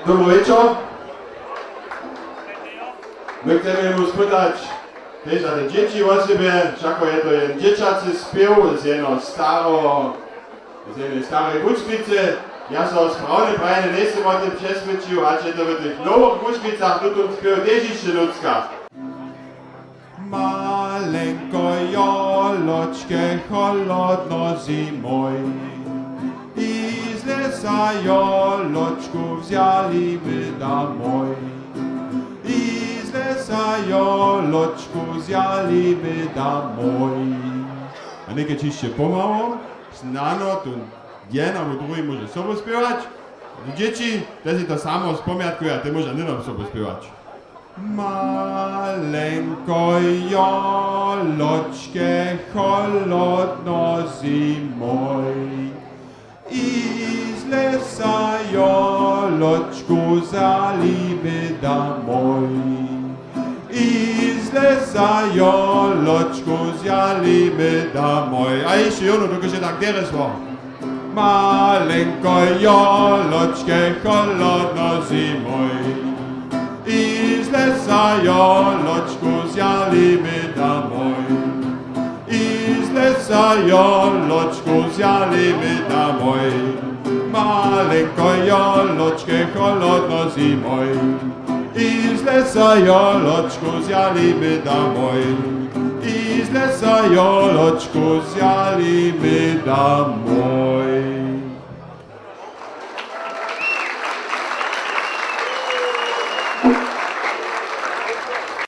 Dobry wieczór. My chcemy mu spytać też za te dzieci o sobie, jako je to jeden dzieciacy śpiew z jednej starej Buczpicy. Ja so sprawne prajne nie jestem o tym przeswyczył, a czy to w tych nowych Buczpicach tu śpiew też jeszcze ludzka. Maleńko joloczkę holodno zimoj i z lesa joloczku wzięliśmy domoj. I z lesa joloczku wzięliśmy domoj. A nie ciście pomału, znano tu jeden albo drugi może sobą śpiewać. Dzieci, to jest to samo z pomiatku, a ty może nie nam sobą śpiewać. Maleńko joloczkę holodno zimoj i z lesa joloczku zalimy domoj. I z lesa joloczku zalimy domoj. A jeszcze jedno, tylko się tak teraz war. Maleńko joloczkę holodno zimoj i z lesa joloczku zjalimy domoj. I z lesa joloczku zjalimy domoj. Maleńko joloczkę holodno zimoj i z lesa joloczku zjalimy domoj. I z lesa joloczku zjalimy domoj.